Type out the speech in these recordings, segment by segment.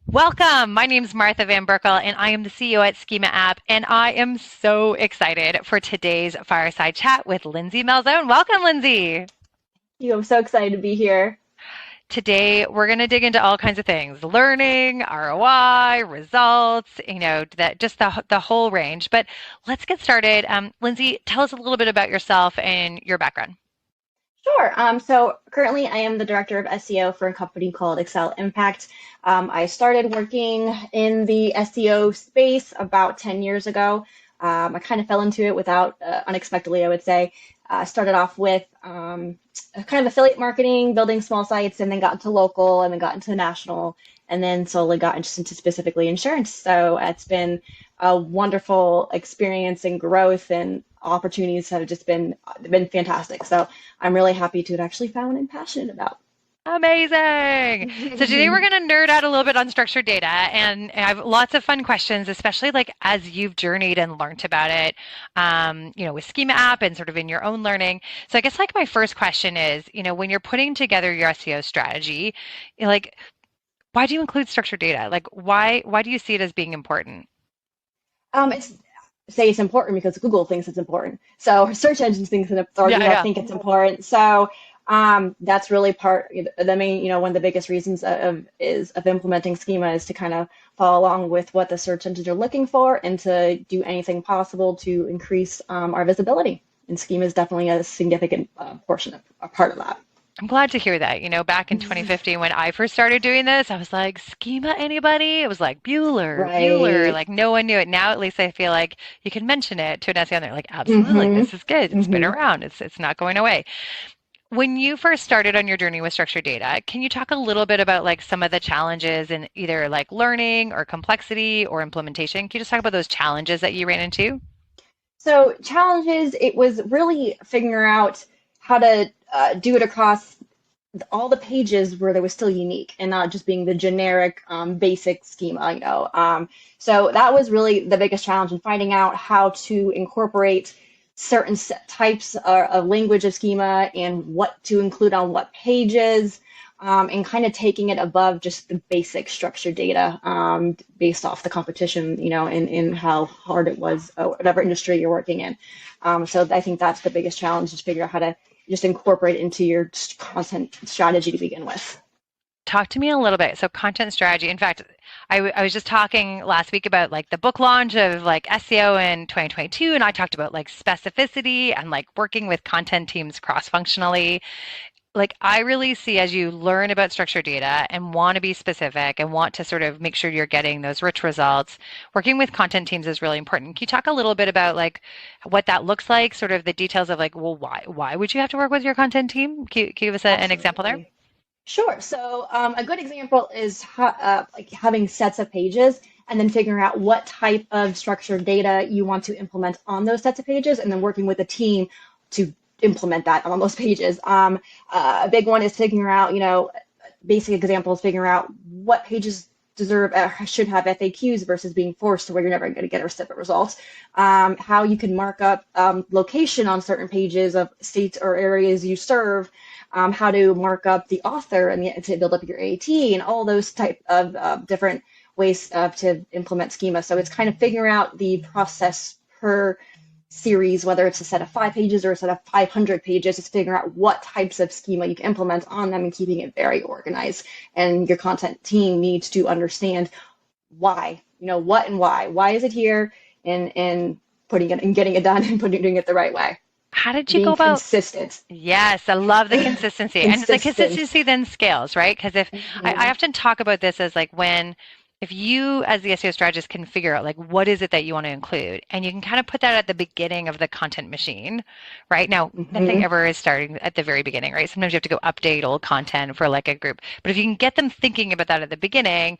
Welcome. My name is Martha Van Berkel, and I am the CEO at Schema App, and I am so excited for today's Fireside Chat with Lindsay Malzone. Welcome, Lindsay. I'm so excited to be here. Today, we're going to dig into all kinds of things: learning, ROI, results, that just the whole range. But let's get started. Lindsay, tell us a little bit about yourself and your background. Sure. So currently I am the director of SEO for a company called Excel Impact. I started working in the SEO space about 10 years ago. I kind of fell into it without unexpectedly, I would say. Started off with a kind of affiliate marketing, building small sites, and then got into local, and then got into national, and then slowly got into specifically insurance. So it's been a wonderful experience and growth, and opportunities have just been fantastic. So I'm really happy to have actually found what I'm passionate about. Amazing. So today we're going to nerd out a little bit on structured data, and I have lots of fun questions, especially like as you've journeyed and learned about it, with Schema app and sort of in your own learning. So I guess like my first question is, when you're putting together your SEO strategy, like why do you include structured data? Like why do you see it as being important? It's say it's important because Google thinks it's important. So search engines think it's or Yeah, yeah. think it's important. So that's really part the main one of the biggest reasons of implementing schema is to kind of follow along with what the search engines are looking for and to do anything possible to increase our visibility. And schema is definitely a significant portion of a part of that. I'm glad to hear that. Back in 2015 when I first started doing this, I was like, schema anybody? It was like Bueller, Right. like no one knew it. Now at least I feel like you can mention it to an SEO and they're like, absolutely, hmm this is good. It's been hmm around. It's not going away. When you first started on your journey with structured data, can you talk a little bit about like some of the challenges in either like learning or complexity or implementation? Can you just talk about those challenges that you ran into? So challenges, it was really figuring out how to do it across all the pages where they were still unique and not just being the generic basic schema. So that was really the biggest challenge in finding out how to incorporate certain types of language of schema and what to include on what pages, and kind of taking it above just the basic structured data based off the competition, in how hard it was, whatever industry you're working in. So I think that's the biggest challenge is to figure out how to just incorporate it into your content strategy to begin with. Talk to me a little bit. So content strategy. In fact, I was just talking last week about like the book launch of like SEO in 2022, and I talked about like specificity and like working with content teams cross-functionally. Like I really see as you learn about structured data and want to be specific and want to sort of make sure you're getting those rich results, working with content teams is really important. Can you talk a little bit about like what that looks like, sort of the details of like, well, why would you have to work with your content team? Can you give us an example there? Absolutely. Sure. So a good example is like having sets of pages and then figuring out what type of structured data you want to implement on those sets of pages, and then working with a team to implement that on those pages. A big one is figuring out, basic examples, figuring out what pages deserve should have FAQs versus being forced to where you're never going to get a separate result. How you can mark up location on certain pages of states or areas you serve, how to mark up the author and to build up your AT and all those type of different ways to implement schema. So it's kind of figuring out the process per series, whether it's a set of 5 pages or a set of 500 pages, is figuring out what types of schema you can implement on them and keeping it very organized. And your content team needs to understand why, what and why. Why is it here? And putting it and getting it done and doing it the right way. How did you go Being about? consistent. Yes, I love the consistency. And the Consistent. consistency then scales, right? Because if I Mhm. often talk about this as like when if you as the SEO strategist can figure out like what is it that you want to include and you can kind of put that at the beginning of the content machine, right? Now, nothing Mhm. ever is starting at the very beginning, right? Sometimes you have to go update old content for like a group. But if you can get them thinking about that at the beginning,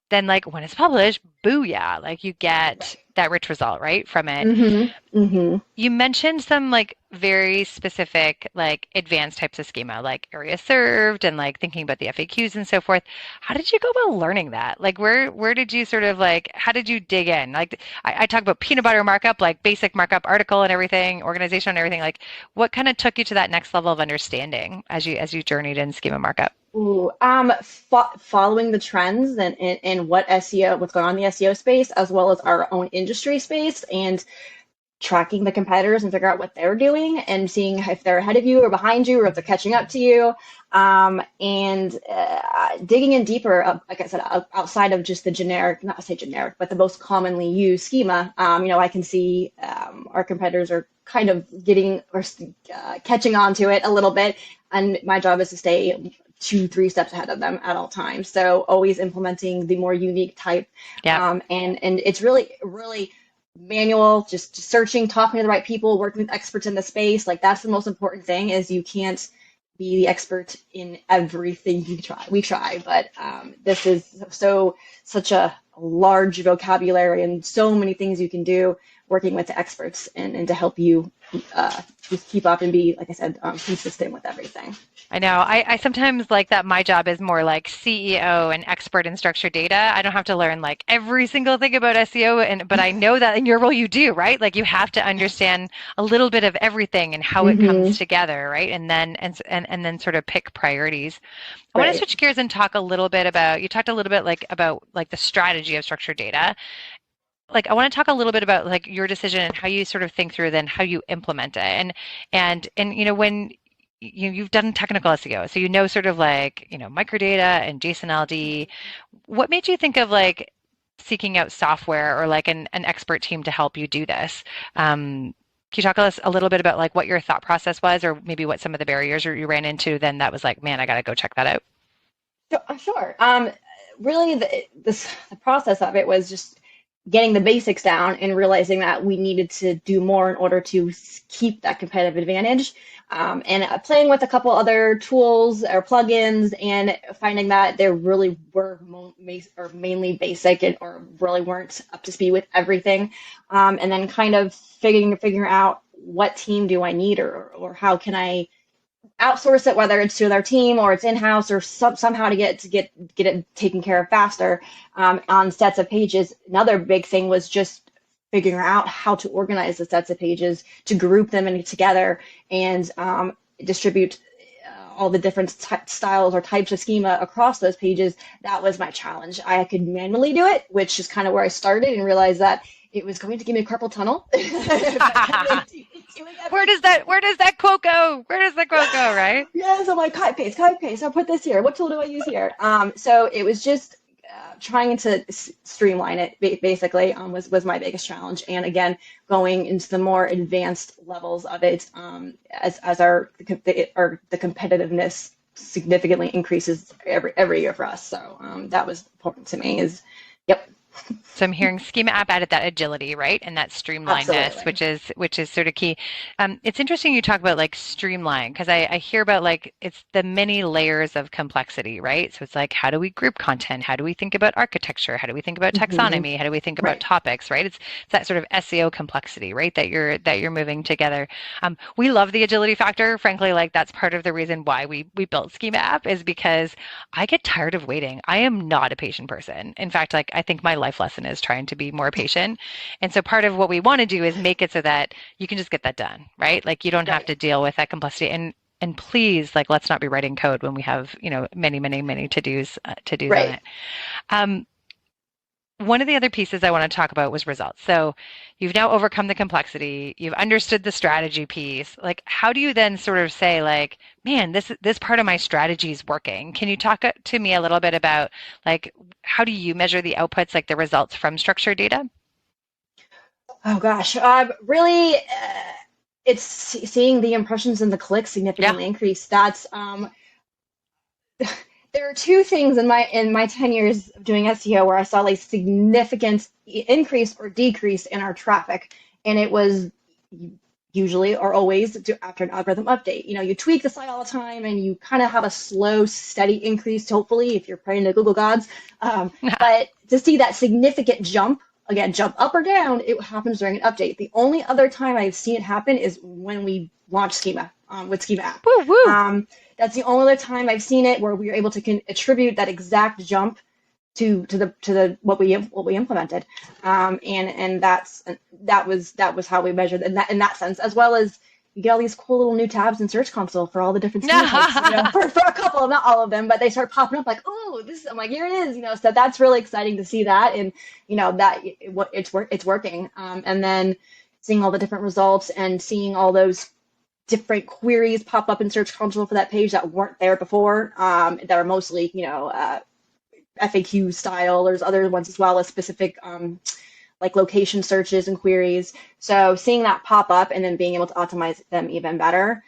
then like when it's published, booyah, like you get Right. that rich result, right, from it. Mhm. Mhm. You mentioned some like very specific, like advanced types of schema, like area served and like thinking about the FAQs and so forth. How did you go about learning that? Like where did you sort of like how did you dig in? Like I talk about peanut butter markup, like basic markup article and everything, organization and everything. Like what kind of took you to that next level of understanding as you journeyed in schema markup? Ooh, following the trends and what SEO, what's going on in the SEO space, as well as our own industry space, and tracking the competitors and figure out what they're doing and seeing if they're ahead of you or behind you or if they're catching up to you. And digging in deeper, like I said, outside of just the generic, not to say generic, but the most commonly used schema. I can see our competitors are kind of getting or catching on to it a little bit. And my job is to stay 2, 3 steps ahead of them at all times. So always implementing the more unique type. Yeah. And it's really manual, just searching, talking to the right people, working with experts in the space. Like that's the most important thing is you can't be the expert in everything you try. We try, but this is such a large vocabulary and so many things you can do working with the experts and to help you just keep up and be, like I said, consistent with everything. I know. I sometimes like that my job is more like CEO and expert in structured data. I don't have to learn like every single thing about SEO, but I know that in your role you do, right? Like you have to understand a little bit of everything and how it comes together, right? And then sort of pick priorities. I want to Right. switch gears and talk a little bit about, you talked a little bit like about like the strategy of structured data. Like I want to talk a little bit about like your decision and how you sort of think through then how you implement it. And when you've done technical SEO, so you know sort of like, microdata and JSON LD. What made you think of like seeking out software or like an expert team to help you do this? Can you talk to us a little bit about like what your thought process was, or maybe what some of the barriers you ran into then that was like, man, I got to go check that out. Sure. Really, the process of it was just getting the basics down and realizing that we needed to do more in order to keep that competitive advantage. And playing with a couple other tools or plugins and finding that they really were mainly basic or really weren't up to speed with everything. And then kind of figuring out what team do I need or how can I outsource it, whether it's to their team or it's in-house or somehow to get it taken care of faster on sets of pages. Another big thing was just figuring out how to organize the sets of pages, to group them together and distribute all the different styles or types of schema across those pages. That was my challenge. I could manually do it, which is kind of where I started and realized that it was going to give me a carpal tunnel. Where does that quote go? Where does that quote go, right? Yeah, so I'm like, copy paste. I'll put this here. What tool do I use here? So it was just trying to streamline it, basically, was my biggest challenge. And again, going into the more advanced levels of it as the competitiveness significantly increases every year for us. So that was important to me. Yep. So I'm hearing schema app added that agility, right? And that streamlinedness, Absolutely. which is sort of key. It's interesting you talk about like streamline because I hear about like it's the many layers of complexity, right? So it's like how do we group content? How do we think about architecture? How do we think about Hmm. taxonomy? How do we think about Right. topics, right? It's that sort of SEO complexity, right? That you're moving together. We love the agility factor. Frankly, like that's part of the reason why we built schema app is because I get tired of waiting. I am not a patient person. In fact, like I think my life lesson is trying to be more patient. And so part of what we want to do is make it so that you can just get that done, right? Like you don't have Right. to deal with that complexity. And please, like let's not be writing code when we have, many to dos on Right. it. Um, One of the other pieces I want to talk about was results. So you've now overcome the complexity, you've understood the strategy piece. Like, how do you then sort of say, like, man, this part of my strategy is working? Can you talk to me a little bit about like how do you measure the outputs, like the results from structured data? Oh gosh. Really, it's seeing the impressions and the clicks Yeah. significantly increase. That's there are two things in my 10 years of doing SEO where I saw a significant increase or decrease in our traffic, and it was usually or always after an algorithm update. You tweak the site all the time, and you kind of have a slow, steady increase. Hopefully, if you're praying to Google gods, but to see that significant jump. Again, jump up or down, it happens during an update. The only other time I've seen it happen is when we launch Schema with Schema app. Woo woo. That's the only other time I've seen it where we were able to attribute that exact jump to the what we implemented, and that was how we measured in that sense, as well as you get all these cool little new tabs in Search Console for all the different schema types, for a couple, not all of them, but they start popping up like, oh, I'm like, here it is, so that's really exciting to see that. And, that it's working. And then seeing all the different results and seeing all those different queries pop up in Search Console for that page that weren't there before, that are mostly, FAQ style. There's other ones as well as specific, like location searches and queries. So seeing that pop up and then being able to optimize them even better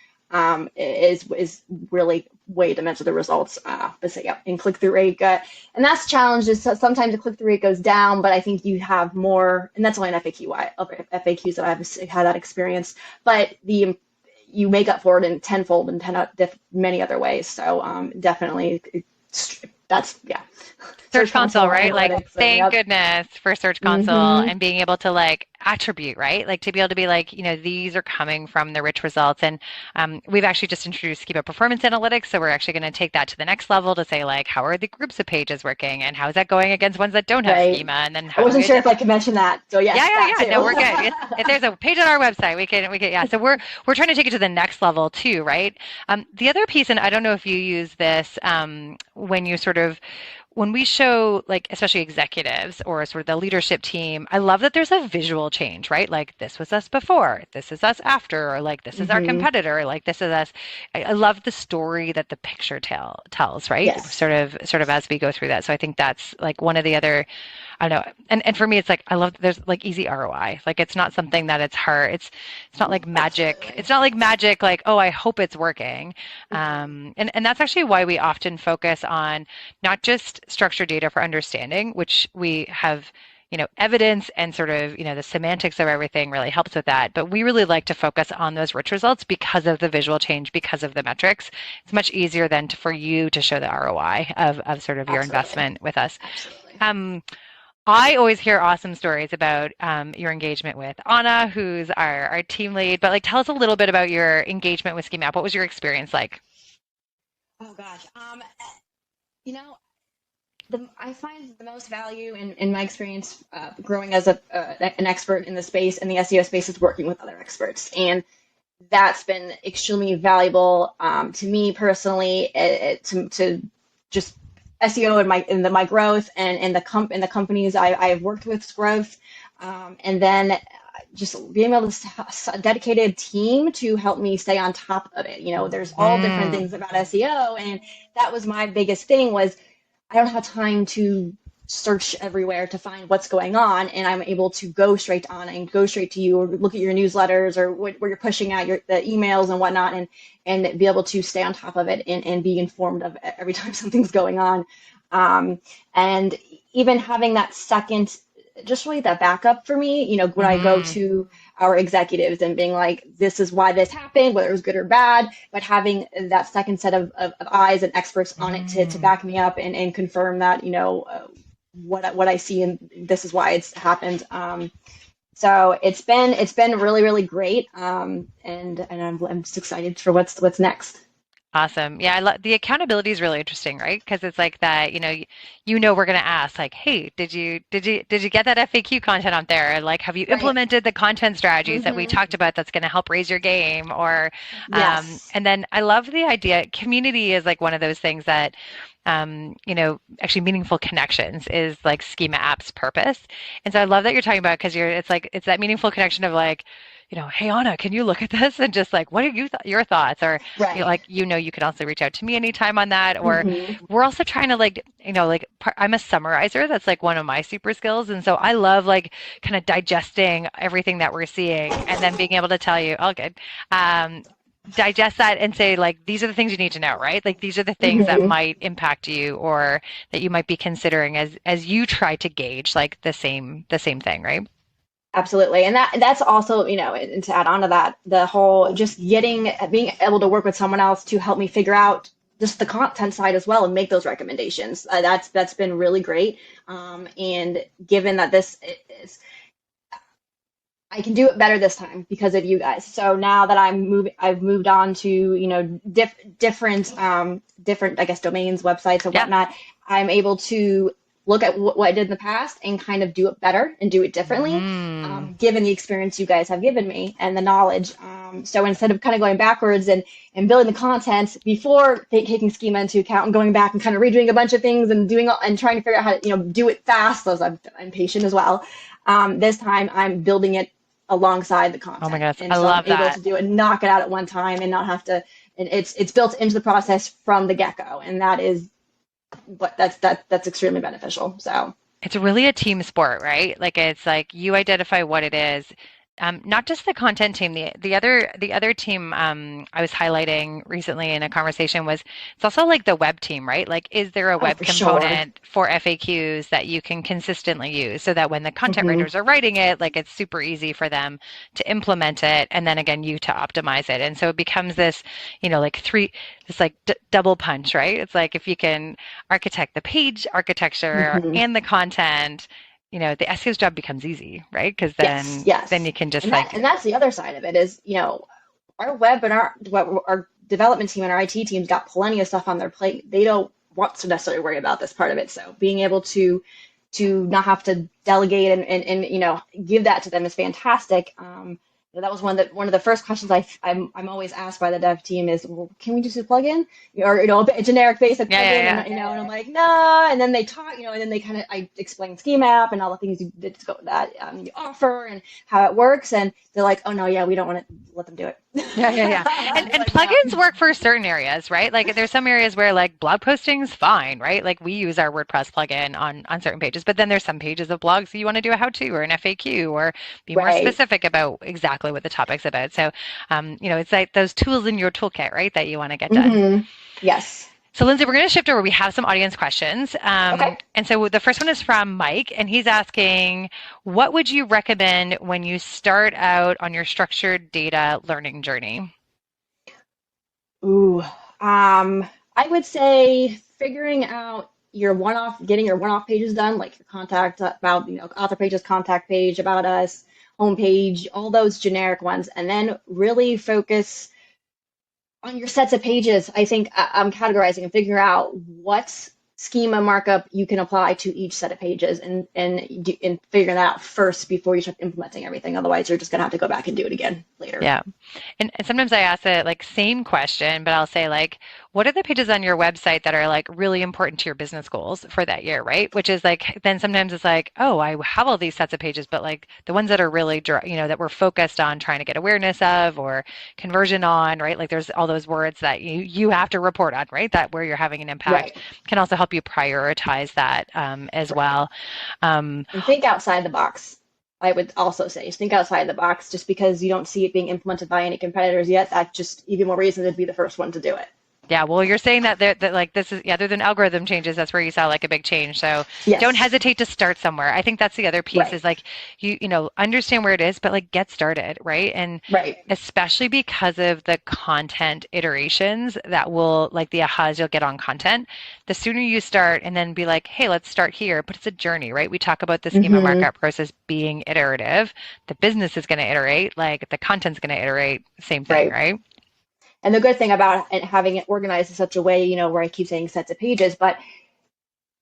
is really way to measure the results. But so, yeah, in click-through rate, and that's the challenge. Is sometimes the click-through rate goes down, but I think you have more, and that's only an FAQs that I've had that experience. But you make up for it in tenfold in many other ways. So definitely, that's Search Console, right? Like, thank goodness for Search Console and being able to like attribute, right? Like to be able to be like, these are coming from the rich results. And we've actually just introduced Schema Performance Analytics. So we're actually going to take that to the next level to say like, how are the groups of pages working and how is that going against ones that don't have schema? And then I wasn't sure if I could mention that. So yes, yeah. No, we're good. If there's a page on our website, we can. Yeah. So we're trying to take it to the next level too, right? The other piece, and I don't know if you use this when we show like especially executives or sort of the leadership team, I love that there's a visual change, right? Like this was us before, this is us after, or like this is our competitor, like this is us. I love the story that the picture tells, right? Yes. Sort of as we go through that. So I think that's like one of the other, I don't know. And for me, it's like, I love that there's like easy ROI. Like it's not something that it's hard. It's not like magic. Absolutely. It's not like magic, like, oh, I hope it's working. And that's actually why we often focus on not just structured data for understanding, which we have, evidence and sort of, the semantics of everything really helps with that. But we really like to focus on those rich results because of the visual change, because of the metrics. It's much easier than for you to show the ROI of sort of your investment with us. Absolutely. I always hear awesome stories about your engagement with Anna, who's our team lead. But like, tell us a little bit about your engagement with Schema. What was your experience like? Oh gosh, I find the most value in my experience growing as an expert in the space, in the SEO space, is working with other experts, and that's been extremely valuable to me personally, to just SEO and my growth and the companies I've worked with's growth, and then just being able to have a dedicated team to help me stay on top of it. There's all different things about SEO, and that was my biggest thing was I don't have time to search everywhere to find what's going on, and I'm able to go straight on and go straight to you or look at your newsletters or where you're pushing out the emails and whatnot, and be able to stay on top of it and be informed of every time something's going on. And even having that second, just really that backup for me, when I go to our executives and being like, this is why this happened, whether it was good or bad, but having that second set of eyes and experts on it to back me up and confirm that, what I see and this is why it's happened. So it's been really, really great. And I'm just excited for what's next. Awesome. Yeah, the accountability is really interesting, right? Because it's like that, we're going to ask like, hey, did you get that FAQ content out there? Like, have you implemented the content strategies that we talked about that's going to help raise your game? Or, yes. And then I love the idea. Community is like one of those things that, actually meaningful connections is like Schema app's purpose. And so I love that you're talking about because it's that meaningful connection of like, hey, Anna, can you look at this? And just like, what are your thoughts? Or you can also reach out to me anytime on that. Or we're also trying to I'm a summarizer. That's like one of my super skills. And so I love like kind of digesting everything that we're seeing and then being able to tell you, oh, good. Digest that and say like, these are the things you need to know, right? Like these are the things that might impact you or that you might be considering as you try to gauge like the same thing, right? Absolutely. And that's also, and to add on to that, the whole just being able to work with someone else to help me figure out just the content side as well and make those recommendations. That's been really great. And given that this is, I can do it better this time because of you guys. So now that I've moved on to, different, I guess, domains, websites and whatnot, I'm able to look at what I did in the past and kind of do it better and do it differently, given the experience you guys have given me and the knowledge. So instead of kind of going backwards and building the content before taking schema into account and going back and kind of redoing a bunch of things and and trying to figure out how to do it fast, because I'm impatient as well. This time I'm building it alongside the content. Oh my gosh, and I so love I'm able that. to do it, knock it out at one time, and not have to. And it's built into the process from the get-go, and that's extremely beneficial. So It's really a team sport, right? Like it's like you identify what it is. Not just the content team, the other team I was highlighting recently in a conversation was it's also like the web team, right? Like, is there a oh, web for sure. component for FAQs that you can consistently use so that when the content Hmm. writers are writing it, like it's super easy for them to implement it, and then again you to optimize it, and so it becomes this, like this like double punch, right? It's like if you can architect the page architecture Hmm. and the content, the SEO's job becomes easy, right? Because Yes, then yes. you can just And that's the other side of it is, our web and our development team and our IT team's got plenty of stuff on their plate. They don't want to necessarily worry about this part of it. So being able to not have to delegate and give that to them is fantastic. That was one of the first questions I'm always asked by the dev team is, well, can we just do a plugin, or a generic basic yeah, plugin? yeah, And and I'm like, no. And then they talk, and then I explain Schema app and all the things you offer and how it works, and they're like, oh no, yeah, we don't want to let them do it. yeah. And Like, no. plugins work for certain areas, right? Like there's some areas where like blog posting's fine, right? Like we use our WordPress plugin on certain pages, but then there's some pages of blogs that you want to do a how-to or an FAQ or be more Right. specific about exactly what the topic's about. So, it's like those tools in your toolkit, right, that you want to get done. Hmm. Yes. So, Lindsay, we're going to shift over. We have some audience questions. Okay. And so the first one is from Mike, and he's asking, what would you recommend when you start out on your structured data learning journey? Ooh. I would say figuring out getting your one-off pages done, like your contact about, author pages, contact page, about us, homepage, all those generic ones, and then really focus on your sets of pages. I think I'm categorizing and figure out what schema markup you can apply to each set of pages, and figuring that out first before you start implementing everything. Otherwise, you're just gonna have to go back and do it again later. Yeah. And sometimes I ask the like same question, but I'll say like, what are the pages on your website that are like really important to your business goals for that year, right? Which is like, then sometimes it's like, oh, I have all these sets of pages, but like the ones that are really, that we're focused on trying to get awareness of or conversion on, right? Like there's all those words that you have to report on, right? That where you're having an impact Right. can also help you prioritize that as Right. well. Um, And think outside the box. I would also say just think outside the box. Just because you don't see it being implemented by any competitors yet, that's just even more reason to be the first one to do it. Yeah, well, you're saying that like this is, yeah, other than algorithm changes, that's where you saw like a big change. So don't Yes. hesitate to start somewhere. I think that's the other piece Right. is like understand where it is, but like get started, right? And Right. especially because of the content iterations that will like the ahas you'll get on content, the sooner you start and then be like, hey, let's start here. But it's a journey, right? We talk about the schema Hmm. markup process being iterative. The business is going to iterate, like the content's going to iterate, same thing, Right. right? And the good thing about it, having it organized in such a way, where I keep saying sets of pages, but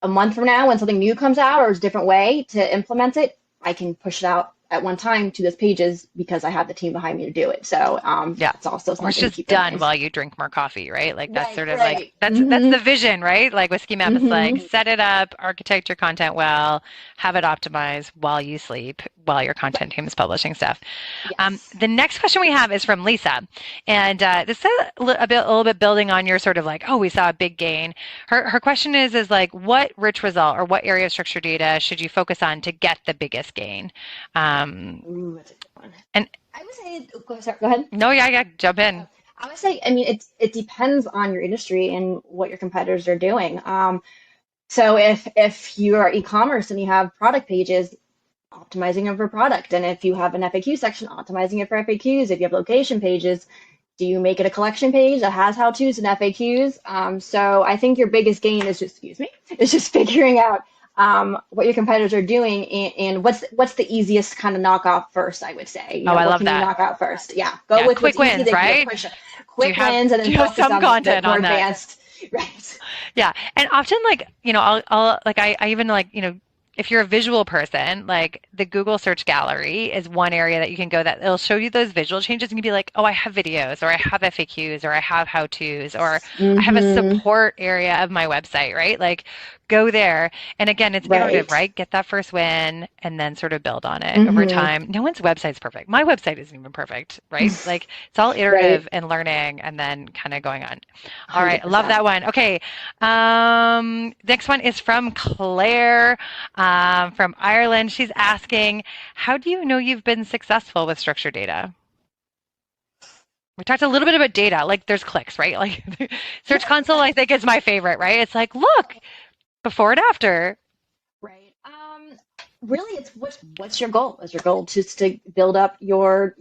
a month from now, when something new comes out or is a different way to implement it, I can push it out at one time to those pages because I have the team behind me to do it. So Yeah. that's also Or it's something to just keep in done mind. while you drink more coffee, right? Like that's Right, sort of like right. that's Hmm. the vision, right? Like with Schema App, it's like Hmm. set it up, architect your content well, have it optimized while you sleep, while your content Right. team is publishing stuff. Yes. The next question we have is from Lisa, and this is a little bit building on your sort of like, oh, we saw a big gain. Her question is like, what rich result or what area of structured data should you focus on to get the biggest gain? Um, Ooh, that's a good one. and I would say, sorry, go ahead. no, yeah, jump in. I would say, I mean, it depends on your industry and what your competitors are doing. So if you are e-commerce and you have product pages, optimizing them for product, and if you have an FAQ section, optimizing it for FAQs. If you have location pages, do you make it a collection page that has how-tos and FAQs? So I think your biggest gain is just figuring out what your competitors are doing, and what's the easiest kind of knock off first. I would say, Oh, I what love can you that. knock out first? Yeah, go Yeah, with what's quick easy wins, that you right? push Do you quick have wins, and do then you have focus some on the content more on that? advanced. Right. Yeah, and often like I'll like I even like if you're a visual person, like the Google search gallery is one area that you can go that it'll show you those visual changes and you can be like, oh, I have videos or I have FAQs or I have how-tos or I have a Mm-hmm. support area of my website, right? Like go there. And again, it's iterative, Right. right? Get that first win and then sort of build on it over Mm-hmm. time. No one's website's perfect. My website isn't even perfect, right? Like it's all Right. iterative and learning and then kind of going on. All right, I love 100%. that one. Okay, next one is from Claire from Ireland. She's asking, how do you know you've been successful with structured data? We talked a little bit about data, like there's clicks, right? Like Search Console, I think is my favorite, right? It's like, look, before and after. Right. Really, it's what's your goal? Is your goal just to build up your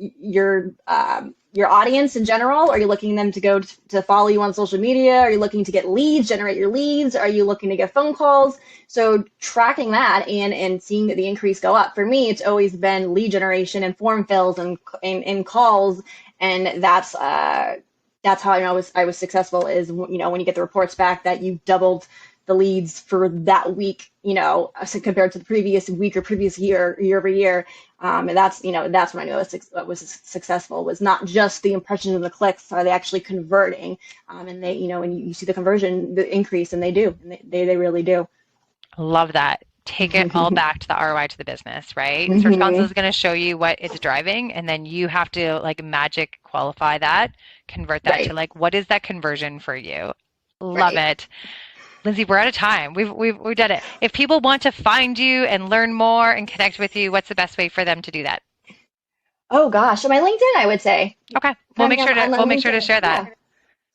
audience in general? Are you looking them to go to follow you on social media? Are you looking to get leads, generate your leads? Are you looking to get phone calls? So tracking that and seeing that the increase go up. For me, it's always been lead generation and form fills and calls, and that's how I was successful. Is when you get the reports back that you doubled the leads for that week, so compared to the previous week or previous year over year. And that's when I knew I was successful, was not just the impressions and the clicks, are they actually converting? And they, and you see the conversion, the increase, and they do, and they really do. Love that. Take it all back to the ROI to the business, right? Search Console Hmm. is going to show you what it's driving, and then you have to like magic qualify that, convert that to Right, like what is that conversion for you? Love right. it. Lindsay, we're out of time. We've done it. If people want to find you and learn more and connect with you, what's the best way for them to do that? Oh gosh, on my LinkedIn, I would say. Okay. Find me We'll on make sure to LinkedIn. share that. Yeah,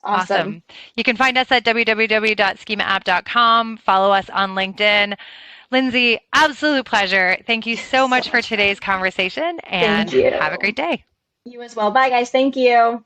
awesome. Awesome. You can find us at www.schemaapp.com. Follow us on LinkedIn. Lindsay, absolute pleasure. Thank you so So much for much fun. today's conversation Thank and have a you. great day. You as well. Bye, guys. Thank you.